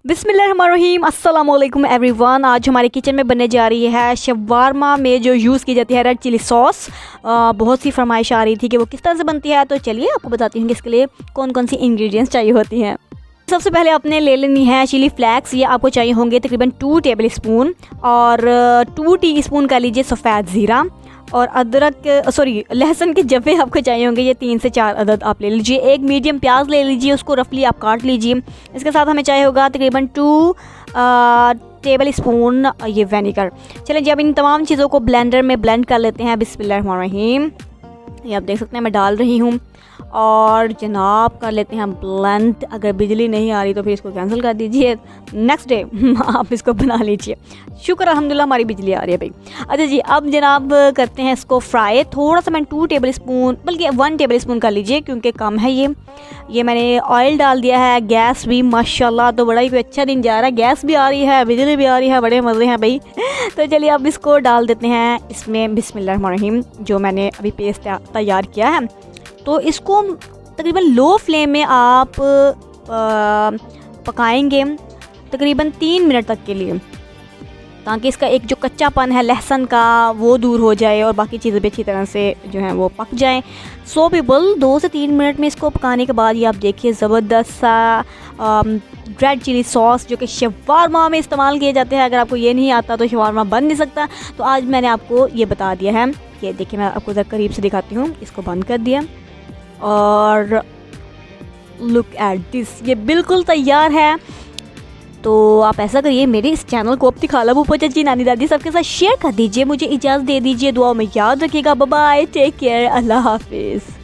बिस्मिल्लाहिर्रहमानिर्रहीम, अस्सलाम वालेकुम एवरीवन। आज हमारे किचन में बनने जा रही है शवारमा में जो यूज़ की जाती है रेड चिली सॉस। बहुत सी फरमाइश आ रही थी कि वो किस तरह से बनती है, तो चलिए आपको बताती हूँ कि इसके लिए कौन कौन सी इंग्रेडिएंट्स चाहिए होती हैं। सबसे पहले आपने ले लेनी है चिली फ्लेक्स। ये आपको चाहिए होंगे तकरीबन 2 टेबल स्पून, और 2 टीस्पून का लीजिए सफ़ेद ज़ीरा, और लहसुन के जब्बे आपको चाहिए होंगे ये 3 से 4 अदद आप ले लीजिए। एक मीडियम प्याज ले लीजिए, उसको रफली आप काट लीजिए। इसके साथ हमें चाहिए होगा तकरीबन 2 टेबल स्पून ये विनेगर। चलें जी, अब इन तमाम चीज़ों को ब्लेंडर में ब्लेंड कर लेते हैं। बिस्मिल्लाहिर्रहमानिर्रहीम। ये आप देख सकते हैं मैं डाल रही हूँ, और जनाब कर लेते हैं ब्लेंड। अगर बिजली नहीं आ रही तो फिर इसको कैंसिल कर दीजिए, नेक्स्ट डे आप इसको बना लीजिए। शुक्र अल्हम्दुलिल्लाह हमारी बिजली आ रही है भाई। अच्छा जी, अब जनाब करते हैं इसको फ्राई। थोड़ा सा मैं 2 टेबल स्पून बल्कि 1 टेबल स्पून कर लीजिए, क्योंकि कम है ये मैंने ऑयल डाल दिया है। गैस भी माशाल्लाह तो बड़ा ही अच्छा दिन जा रहा है, गैस भी आ रही है, बिजली भी आ रही है, बड़े मज़े हैं भाई। तो चलिए अब इसको डाल देते हैं इसमें। बिस्मिल्लाहिर्रहमानिर्रहीम। जो मैंने अभी पेस्ट तैयार किया है, तो इसको तकरीबन लो फ्लेम में आप पकाएंगे तकरीबन 3 मिनट तक के लिए, ताकि इसका एक जो कच्चापन है लहसुन का वो दूर हो जाए और बाकी चीज़ें भी अच्छी तरह से जो हैं वो पक जाएं। सो पीपल 2 से 3 मिनट में इसको पकाने के बाद ये आप देखिए ज़बरदस्त सा रेड चिली सॉस जो कि शवारमा में इस्तेमाल किए जाते हैं। अगर आपको ये नहीं आता तो शवारमा बन नहीं सकता, तो आज मैंने आपको ये बता दिया है। ये देखिए मैं आपको ज़रा करीब से दिखाती हूँ। इसको बंद कर दिया, और लुक एट दिस, ये बिल्कुल तैयार है। तो आप ऐसा करिए, मेरे इस चैनल को अपनी खाला फूफा चाची नानी दादी सबके साथ शेयर कर दीजिए। मुझे इजाज़त दे दीजिए, दुआ में याद रखिएगा। बाय बाय, टेक केयर, अल्लाह हाफिज़।